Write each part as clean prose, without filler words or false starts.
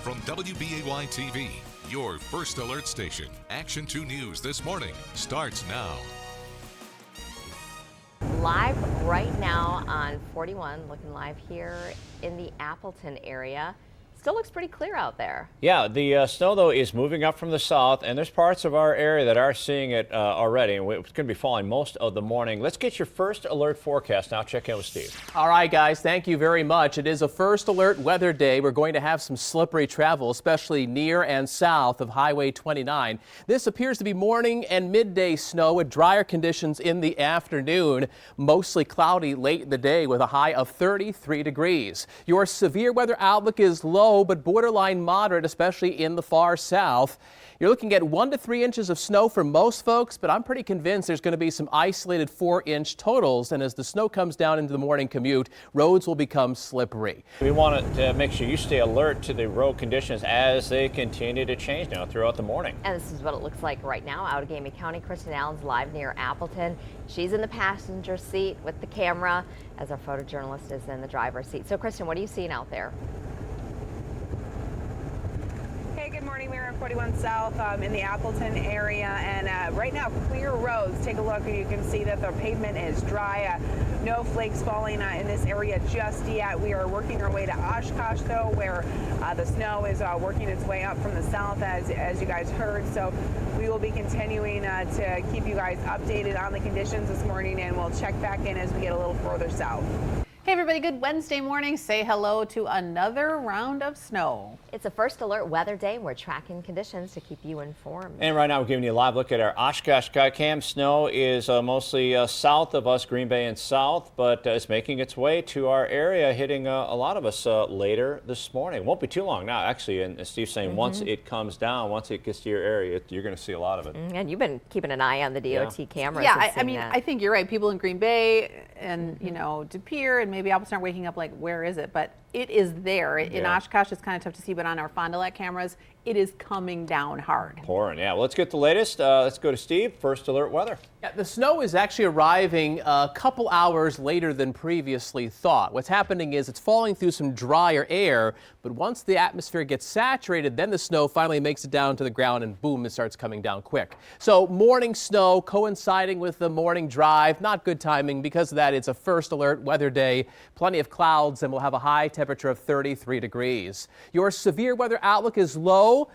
from WBAY TV, your first alert station. Action 2 News this morning starts now. Live right now on 41, looking live here in the Appleton area. Still looks pretty clear out there. Yeah, the snow, though, is moving up from the south, and there's parts of our area that are seeing it already, and it's going to be falling most of the morning. Let's get your first alert forecast now. Check in with Steve. All right, guys, thank you very much. It is a first alert weather day. We're going to have some slippery travel, especially near and south of Highway 29. This appears to be morning and midday snow with drier conditions in the afternoon. Mostly cloudy late in the day with a high of 33 degrees. Your severe weather outlook is low, but borderline moderate, especially in the far south. You're looking at 1 to 3 inches of snow for most folks, but I'm pretty convinced there's going to be some isolated 4-inch totals. And as the snow comes down into the morning commute, roads will become slippery. We want to make sure you stay alert to the road conditions as they continue to change now throughout the morning. And this is what it looks like right now out of Gamey County. Kristen Allen's live near Appleton. She's in the passenger seat with the camera as our photojournalist is in the driver's seat. So, Kristen, what are you seeing out there? Good morning. We're on 41 South in the Appleton area, and right now clear roads. Take a look and you can see that the pavement is dry. No flakes falling in this area just yet. We are working our way to Oshkosh, though, where the snow is working its way up from the south, as you guys heard. So we will be continuing to keep you guys updated on the conditions this morning, and we'll check back in as we get a little further south. Hey everybody, good Wednesday morning. Say hello to another round of snow. It's a first alert weather day. We're tracking conditions to keep you informed. And right now we're giving you a live look at our Oshkosh Skycam. Snow is mostly south of us, Green Bay and south, but it's making its way to our area, hitting a lot of us later this morning. Won't be too long now, actually, and as Steve's saying, once it comes down, once it gets to your area, you're going to see a lot of it. And you've been keeping an eye on the DOT cameras. Yeah, I mean, I think you're right. People in Green Bay and, you know, De Pere and maybe Appleton are waking up like, where is it? But it is there. In Oshkosh, it's kind of tough to see, but on our Fond du Lac cameras, it is coming down hard. Pouring, yeah. Well, let's get the latest. Let's go to Steve. First alert weather. Yeah, the snow is actually arriving a couple hours later than previously thought. What's happening is it's falling through some drier air, but once the atmosphere gets saturated, then the snow finally makes it down to the ground and boom, it starts coming down quick. So morning snow coinciding with the morning drive, not good timing. Because of that, it's a first alert weather day. Plenty of clouds, and we'll have a high temperature of 33 degrees. Your severe weather outlook is low.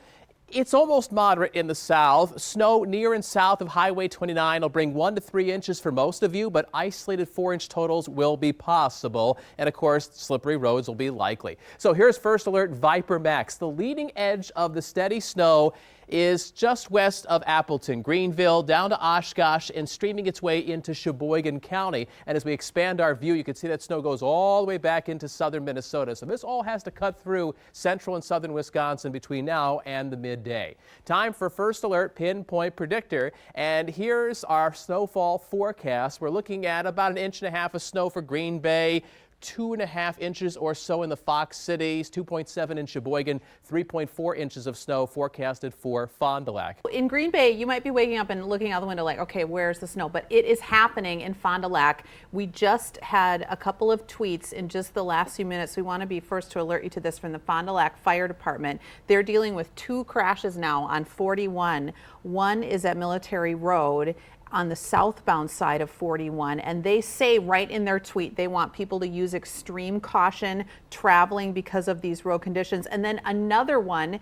It's almost moderate in the south. Snow near and south of Highway 29 will bring 1 to 3 inches for most of you, but isolated 4-inch totals will be possible. And of course, slippery roads will be likely. So here's first alert Viper Max. The leading edge of the steady snow is just west of Appleton, Greenville, down to Oshkosh, and streaming its way into Sheboygan County. And as we expand our view, you can see that snow goes all the way back into southern Minnesota. So this all has to cut through central and southern Wisconsin between now and the midday. Time for first alert pinpoint predictor. And here's our snowfall forecast. We're looking at about 1.5 inches of snow for Green Bay, 2.5 inches or so in the Fox Cities, 2.7 in Sheboygan, 3.4 inches of snow forecasted for Fond du Lac. In Green Bay, you might be waking up and looking out the window like, okay, where's the snow? But it is happening in Fond du Lac. We just had a couple of tweets in just the last few minutes. We want to be first to alert you to this from the Fond du Lac Fire Department. They're dealing with 2 crashes now on 41. One is at Military Road on the southbound side of 41, and they say right in their tweet they want people to use extreme caution traveling because of these road conditions. And then another one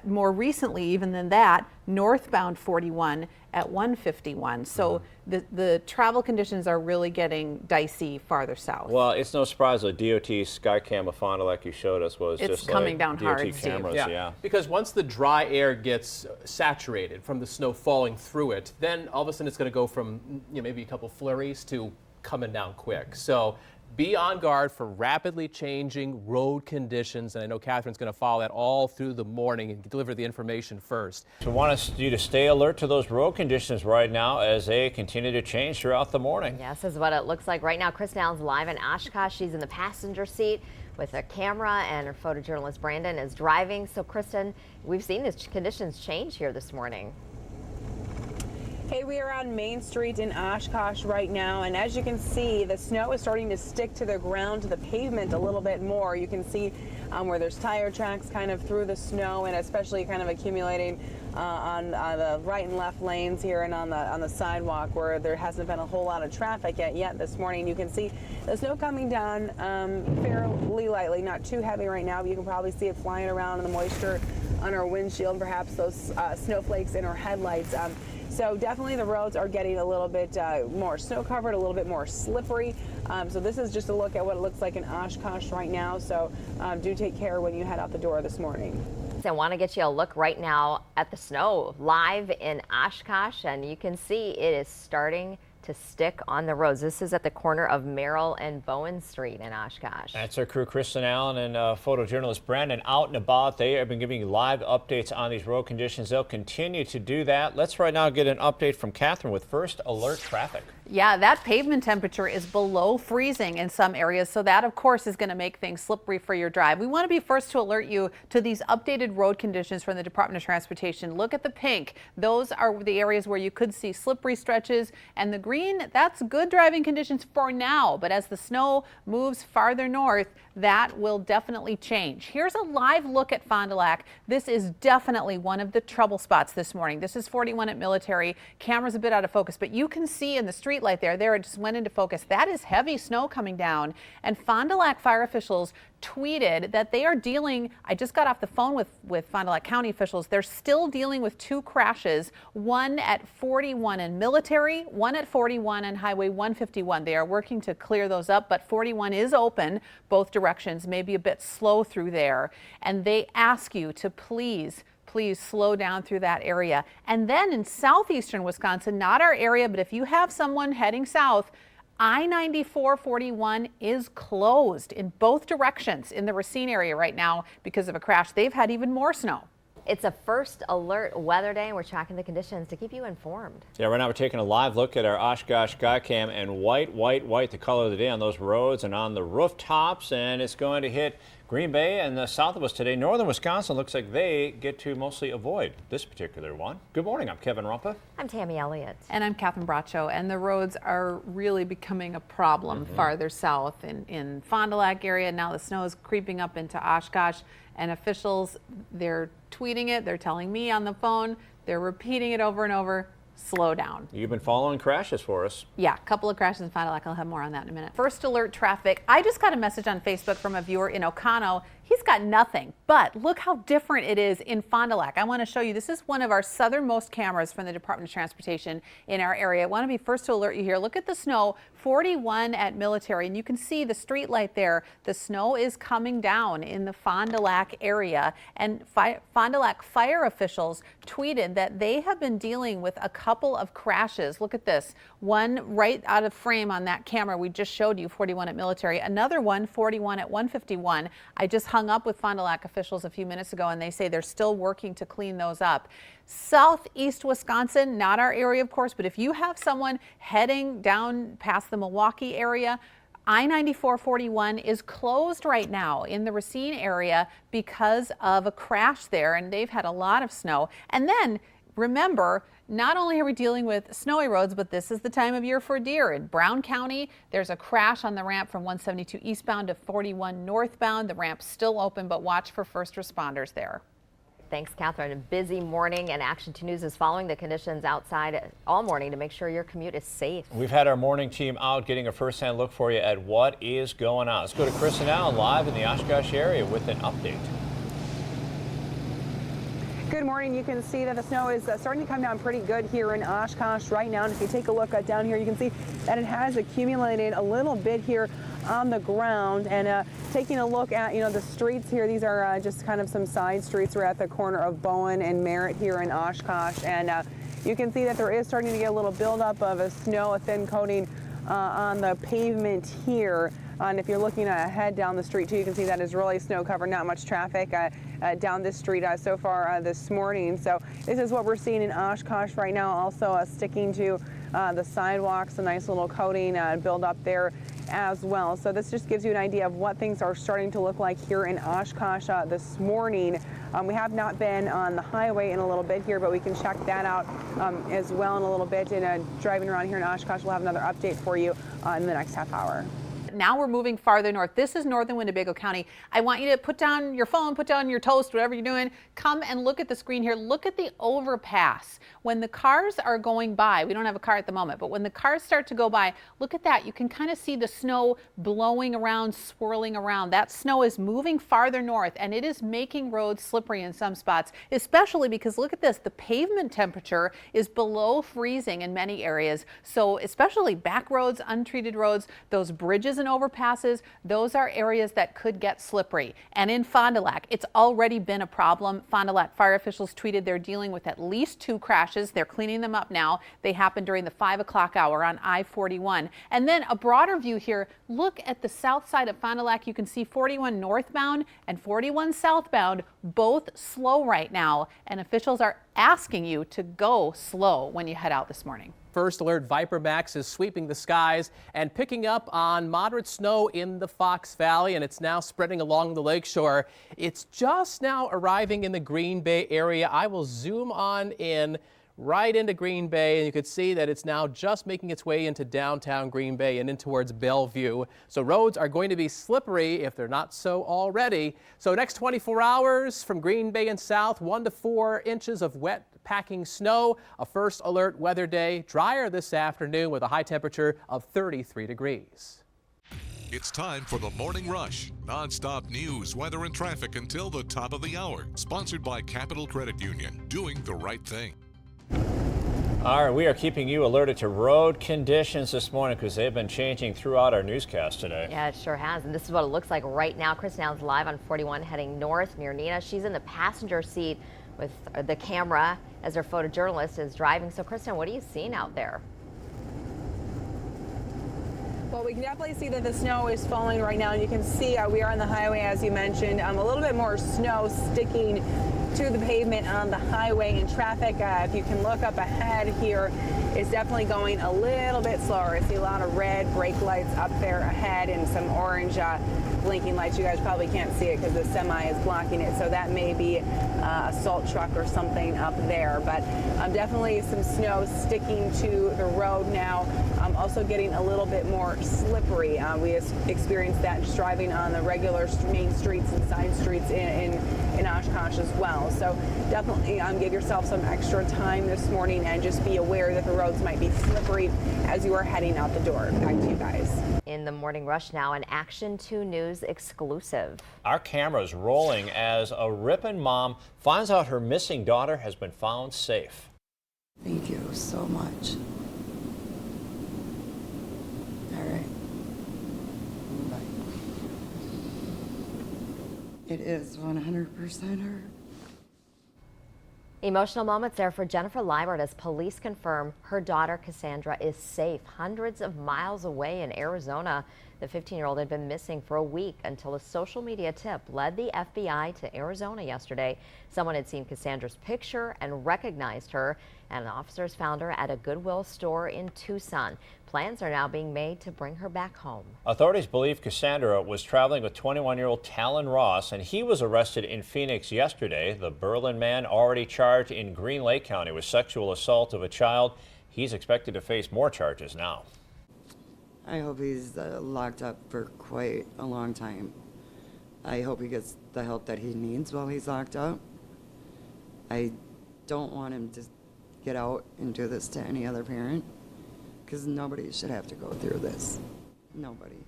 more recently even than that, northbound 41 at 151. So the travel conditions are really getting dicey farther south. Well, it's no surprise the DOT Skycam of Fond du Lac you showed us was it's just coming like down DOT hard, cameras. Yeah, because once the dry air gets saturated from the snow falling through it, then all of a sudden it's going to go from maybe a couple flurries to coming down quick. So be on guard for rapidly changing road conditions, and I know Catherine's going to follow that all through the morning and deliver the information first. So we want you to stay alert to those road conditions right now as they continue to change throughout the morning. Yes, this is what it looks like right now. Kristen Allen's live in Oshkosh. She's in the passenger seat with a camera, and her photojournalist Brandon is driving. So Kristen, we've seen these conditions change here this morning. Hey, we are on Main Street in Oshkosh right now, and as you can see, the snow is starting to stick to the ground, to the pavement a little bit more. You can see where there's tire tracks kind of through the snow, and especially kind of accumulating on the right and left lanes here and on the sidewalk where there hasn't been a whole lot of traffic yet this morning. You can see the snow coming down fairly lightly, not too heavy right now, but you can probably see it flying around in the moisture on our windshield, perhaps those snowflakes in our headlights. So definitely the roads are getting a little bit more snow covered, a little bit more slippery. So this is just a look at what it looks like in Oshkosh right now. So do take care when you head out the door this morning. I want to get you a look right now at the snow live in Oshkosh, and you can see it is starting to stick on the roads. This is at the corner of Merrill and Bowen Street in Oshkosh. That's our crew, Kristen Allen and photojournalist Brandon, out and about. They have been giving you live updates on these road conditions. They'll continue to do that. Let's right now get an update from Catherine with First Alert Traffic. Yeah, that pavement temperature is below freezing in some areas, so that of course is going to make things slippery for your drive. We want to be first to alert you to these updated road conditions from the Department of Transportation. Look at the pink. Those are the areas where you could see slippery stretches, and the green, that's good driving conditions for now, but as the snow moves farther north, that will definitely change. Here's a live look at Fond du Lac. This is definitely one of the trouble spots this morning. This is 41 at Military. Camera's a bit out of focus, but you can see in the street light there it just went into focus. That is heavy snow coming down, and Fond du Lac fire officials tweeted that they are dealing, I just got off the phone with Fond du Lac County officials. They're still dealing with 2 crashes, one at 41 in Military, one at 41 and Highway 151. They are working to clear those up, but 41 is open both directions, maybe a bit slow through there. And they ask you to please slow down through that area. And then in southeastern Wisconsin, not our area, but if you have someone heading south, I-94-41 is closed in both directions in the Racine area right now because of a crash. They've had even more snow. It's a First Alert weather day, and we're tracking the conditions to keep you informed. Yeah, right now we're taking a live look at our Oshkosh Skycam, and white, the color of the day on those roads and on the rooftops, and it's going to hit Green Bay and the south of us today. Northern Wisconsin looks like they get to mostly avoid this particular one. Good morning, I'm Kevin Rumpa. I'm Tammy Elliott. And I'm Catherine Bracho, and the roads are really becoming a problem farther south in Fond du Lac area. Now the snow is creeping up into Oshkosh, and officials, they're tweeting it, they're telling me on the phone, they're repeating it over and over. Slow down. You've been following crashes for us. Yeah, a couple of crashes in Fond du Lac. I'll have more on that in a minute. First Alert Traffic. I just got a message on Facebook from a viewer in Ocano. He's got nothing, but look how different it is in Fond du Lac. I want to show you, this is one of our southernmost cameras from the Department of Transportation in our area. I want to be first to alert you here. Look at the snow, 41 at Military, and you can see the street light there. The snow is coming down in the Fond du Lac area, and Fond du Lac fire officials tweeted that they have been dealing with a couple of crashes. Look at this. One right out of frame on that camera we just showed you, 41 at Military. Another one, 41 at 151. I just hung up with Fond du Lac officials a few minutes ago, and they say they're still working to clean those up. Southeast Wisconsin, not our area, of course, but if you have someone heading down past the Milwaukee area, I-94-41 is closed right now in the Racine area because of a crash there, and they've had a lot of snow. And then remember, not only are we dealing with snowy roads, but this is the time of year for deer. In Brown County, there's a crash on the ramp from 172 eastbound to 41 northbound. The ramp's still open, but watch for first responders there. Thanks, Catherine. A busy morning, and Action 2 News is following the conditions outside all morning to make sure your commute is safe. We've had our morning team out getting a first-hand look for you at what is going on. Let's go to Kristen Allen live in the Oshkosh area with an update. Good morning. You can see that the snow is starting to come down pretty good here in Oshkosh right now. And if you take a look down here, you can see that it has accumulated a little bit here on the ground. And taking a look at, the streets here, these are just kind of some side streets. We're at the corner of Bowen and Merritt here in Oshkosh. And you can see that there is starting to get a little buildup of snow, a thin coating on the pavement here. And if you're looking ahead down the street too, you can see that is really snow covered, not much traffic down this street so far this morning. So this is what we're seeing in Oshkosh right now. Also sticking to the sidewalks, a nice little coating build up there as well. So this just gives you an idea of what things are starting to look like here in Oshkosh this morning. We have not been on the highway in a little bit here, but we can check that out as well in a little bit. And driving around here in Oshkosh, we'll have another update for you in the next half hour. but now we're moving farther north. This is northern Winnebago County. I want you to put down your phone, put down your toast, whatever you're doing. Come and look at the screen here. Look at the overpass. When the cars are going by, we don't have a car at the moment, but when the cars start to go by, look at that. You can kind of see the snow blowing around, swirling around. That snow is moving farther north, and it is making roads slippery in some spots, especially because look at this. The pavement temperature is below freezing in many areas. So especially back roads, untreated roads, those bridges and overpasses, those are areas that could get slippery. And in Fond du Lac, it's already been a problem. Fond du Lac fire officials tweeted they're dealing with at least 2 crashes. They're cleaning them up now. They happened during the 5 o'clock hour on I-41. And then a broader view here, look at the south side of Fond du Lac. You can see 41 northbound and 41 southbound, both slow right now. And officials are asking you to go slow when you head out this morning. First alert Viper Max is sweeping the skies and picking up on moderate snow in the Fox Valley, and it's now spreading along the lakeshore. It's just now arriving in the Green Bay area. I will zoom on in right into Green Bay, and you can see that it's now just making its way into downtown Green Bay and in towards Bellevue. So roads are going to be slippery if they're not so already. So next 24 hours from Green Bay and south, 1 to 4 inches of wet packing snow. A first alert weather day. Drier this afternoon with a high temperature of 33 degrees. It's time for the Morning Rush. Non-stop news, weather, and traffic until the top of the hour. Sponsored by Capital Credit Union. Doing the right thing. All right, we are keeping you alerted to road conditions this morning because they've been changing throughout our newscast today. Yeah, it sure has. And this is what it looks like right now. Kristen Allen's live on 41 heading north near Neenah. She's in the passenger seat with the camera as her photojournalist is driving. So, Kristen, what are you seeing out there? Well, we can definitely see that the snow is falling right now. And you can see we are on the highway, as you mentioned. A little bit more snow sticking to the pavement on the highway, and traffic, if you can look up ahead here, is definitely going a little bit slower. I see a lot of red brake lights up there ahead and some orange blinking lights. You guys probably can't see it because the semi is blocking it, so that may be a salt truck or something up there. But definitely some snow sticking to the road now. Also getting a little bit more slippery. We experienced that just driving on the regular main streets and side streets in Oshkosh as well. So definitely give yourself some extra time this morning and just be aware that the roads might be slippery as you are heading out the door. Back to you guys. In the Morning Rush now, an Action 2 News exclusive. Our camera's rolling as a Ripon mom finds out her missing daughter has been found safe. Thank you so much. All right. Bye. It is 100% her. Emotional moments there for Jennifer Liebert as police confirm her daughter Cassandra is safe hundreds of miles away in Arizona. The 15-year-old had been missing for a week until a social media tip led the FBI to Arizona yesterday. Someone had seen Cassandra's picture and recognized her, and officers found her at a Goodwill store in Tucson. Plans are now being made to bring her back home. Authorities believe Cassandra was traveling with 21-year-old Talon Ross, and he was arrested in Phoenix yesterday. The Berlin man already charged in Green Lake County with sexual assault of a child. He's expected to face more charges now. I hope he's locked up for quite a long time. I hope he gets the help that he needs while he's locked up. I don't want him to get out and do this to any other parent, because nobody should have to go through this. Nobody.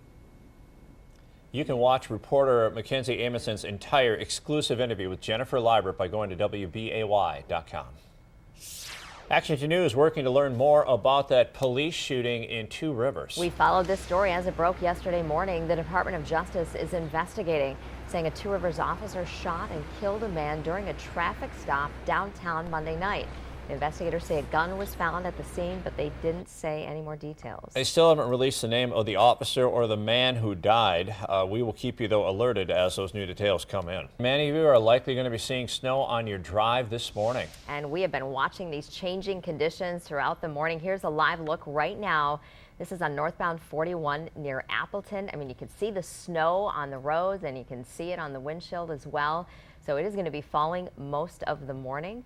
You can watch reporter Mackenzie Amundsen's entire exclusive interview with Jennifer Liebert by going to WBAY.com. Action 2 News working to learn more about that police shooting in Two Rivers. We followed this story as it broke yesterday morning. The Department of Justice is investigating, saying a Two Rivers officer shot and killed a man during a traffic stop downtown Monday night. Investigators say a gun was found at the scene, but they didn't say any more details. They still haven't released the name of the officer or the man who died. We will keep you, though, alerted as those new details come in. Many of you are likely going to be seeing snow on your drive this morning. And we have been watching these changing conditions throughout the morning. Here's a live look right now. This is on northbound 41 near Appleton. I mean, you can see the snow on the roads and you can see it on the windshield as well. So it is going to be falling most of the morning.